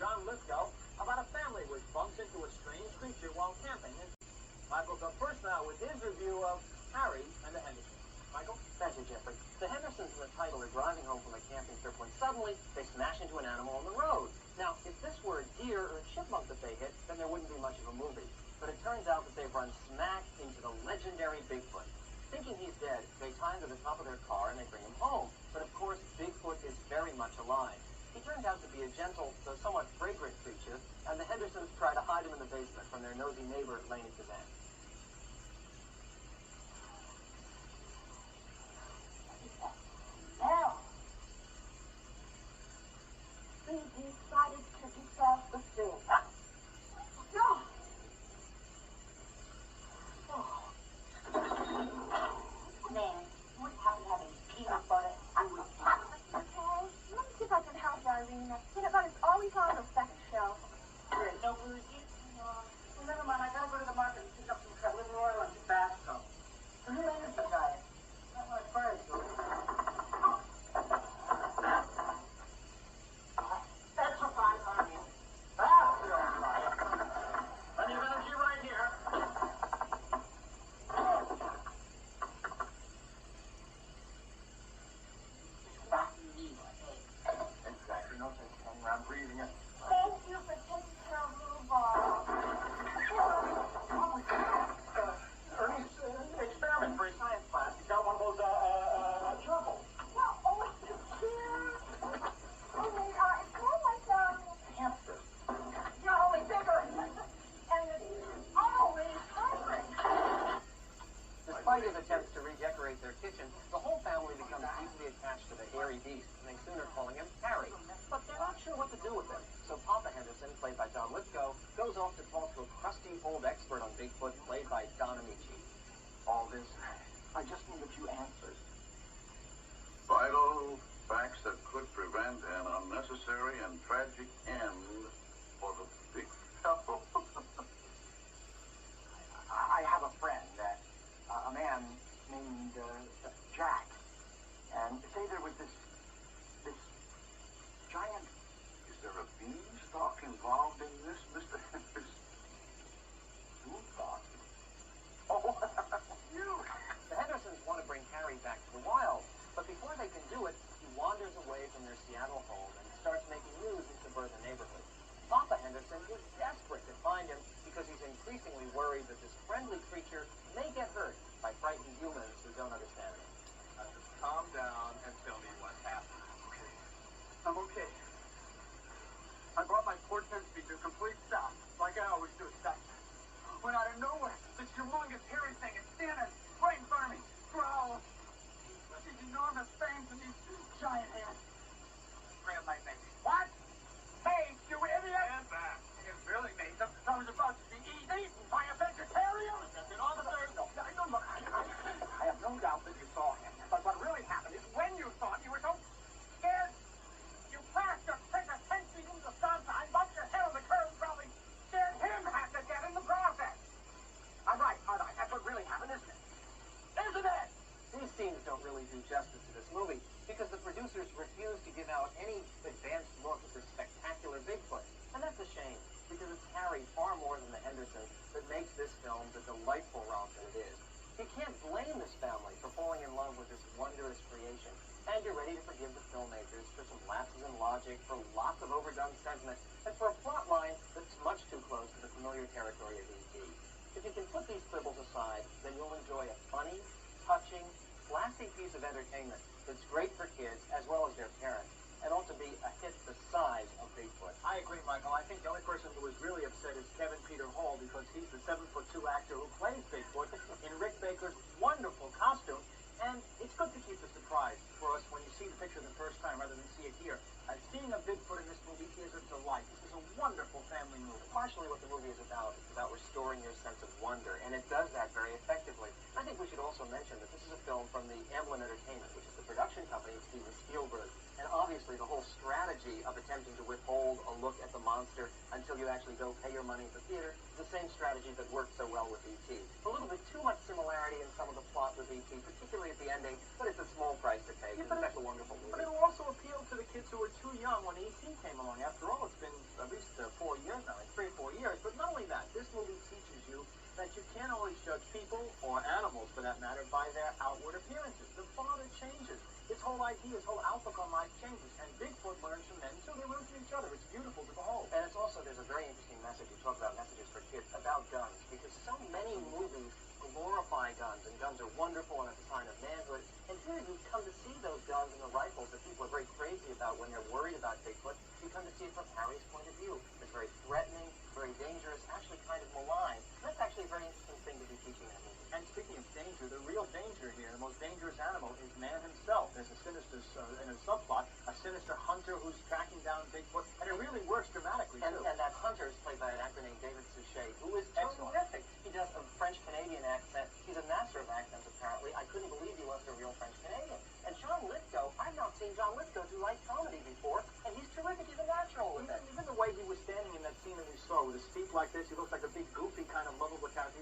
John Lithgow about a family which bumps into a strange creature while camping. And Michael's up first now with his review of Harry and the Hendersons. Michael? Thank you, Jeffrey. The Hendersons in the title are driving home from a camping trip when suddenly they smash into an animal on the road. Now, if this were a deer or a chipmunk that they hit, then there wouldn't be much of a movie. But it turns out that they've run smack into the legendary Bigfoot. Thinking he's dead, they tie him to the top of their car and they bring him home. But of course, Bigfoot is very much alive. He turns out to be a gentle, though somewhat fragrant creature, and the Hendersons try to hide him in the basement from their nosy neighbor, Laney Kazan. Now, we decided to dissolve the film. No! Oh. Man, what happened to having peanut butter? Okay, let me see if I can help you, Irene. Peanut butter's always on the second shelf. There's no boozy? No. Well, never mind. I gotta go to the market and pick up some liver oil and Tabasco. Who made this guy? Not like birds, do it? Exercise, I mean. That's the old life. Plenty of energy right here. Exactly. No sense hanging around breathing it. Thank you for taking care of Rhubarb. Ernie's experiment for his science class. He's got one of those, gerbils. Well, oh, it's so cute. Only, it's more like, Hamster. you're only bigger. And it's always hungry. Despite his attempts to redecorate their kitchen, the whole family becomes deeply attached to the hairy beast, and they soon are calling him Harry. But they're not sure what to do with him. So Papa Henderson, played by John Lithgow, goes off to talk to a crusty old expert on Bigfoot, played by Don Amici. All this, I just need a few answers. Vital facts that could prevent an unnecessary and tragic end for the big fellow. I have a friend, a man named Jack, and say there was this giant. Is there a beanstalk involved in this, Mr. Henderson? Beanstalk? Oh, you! The Hendersons want to bring Harry back to the wild, but before they can do it, he wanders away from their Seattle home and starts making news in suburban neighborhoods. Papa Henderson is desperate to find him because he's increasingly worried that this friendly creature may get hurt by frightened humans who don't understand him. Just calm down and tell me what happened. Okay. I'm okay. I brought my poor 10-speed to a complete stop, like I always do at sight. When out of nowhere, this humongous hairy thing is standing right in front of me, growls. These enormous fangs and these giant hands. Grab my face. What? Hey, you idiot! Stand back. It really made them. I was about to be eaten by a vegetarian. Get on the third. No, look, I have no doubt that you saw him. But what really happened is when you saw him, you were so scared. You crashed your pick of 10 feet into the stop sign, bumped your head on the curb, and probably scared him half to death in the process. I'm right, aren't I? That's what really happened, isn't it? Isn't it? These scenes don't really do justice to this movie because the producers refuse to give out any advanced look at this spectacular Bigfoot. And that's a shame because it's Harry far more than the Hendersons that makes this film the delightful romp that it is. You can't blame this family for falling in love with this wondrous creation. And you're ready to forgive the filmmakers for some lapses in logic, for lots of overdone sentiment, and for a plot line that's much too close to the familiar territory of E.T. If you can put these quibbles aside, then you'll enjoy a funny, touching, classy piece of entertainment that's great for kids as well as their parents, and ought to be a hit the size of Bigfoot. I agree, Michael. I think the only person who was really upset is Kevin Peter Hall because he's the 7'2" actor who plays Bigfoot in Rick Baker's wonderful costume. And it's good to keep the surprise for us when you see the picture the first time rather than see it here. Seeing a Bigfoot in this movie is a delight. This is a wonderful family movie. Partially what the movie is about restoring your sense of wonder, and it does that very effectively. I think we should also mention that this is a film from the Amblin Entertainment, which is the production company of Steven Spielberg. And obviously the whole strategy of attempting to withhold a look at the monster until you actually go pay your money at the theater is the same strategy that worked so well with E.T. A little bit too much similarity in some of the plot with E.T., particularly at the ending, but it's a small price to pay. Yeah, It's such a wonderful movie. But it'll also appeal to the kids who were too young when E.T. came along. After all, it's been at least 4 years now, like 3 or 4 years. But not only that, this movie teaches you that you can't always judge people, or animals for that matter, by their outward appearances. The father changes. His whole idea, his whole outlook on life changes. And Bigfoot learns from men, too. They learn from each other. It's beautiful to behold. And it's also, there's a very interesting message. You talk about messages for kids about guns, because so many movies glorify guns, and guns are wonderful and it's a sign of manhood. And here you come to see those guns and the rifles that people are very crazy about when they're worried about Bigfoot. You come to see it from Harry's point of view. It's very threatening, very dangerous, actually kind of malign. And that's actually a very interesting thing to be teaching in a movie. And speaking of danger, the real danger here, the most dangerous animal, is man himself. There's a sinister, in a subplot, a sinister hunter who's tracking down Bigfoot, and it really works dramatically, too. And that hunter is played by an actor named David Suchet, who is terrific. He does a French-Canadian accent. He's a master of accents, apparently. I couldn't believe he wasn't a real French-Canadian. And John Lithgow, I've not seen John Lithgow do light comedy before, and he's terrific. He's a natural with it. Even the way he was standing in that scene that we saw, with his feet like this, he looks like a big, goofy kind of lovable character.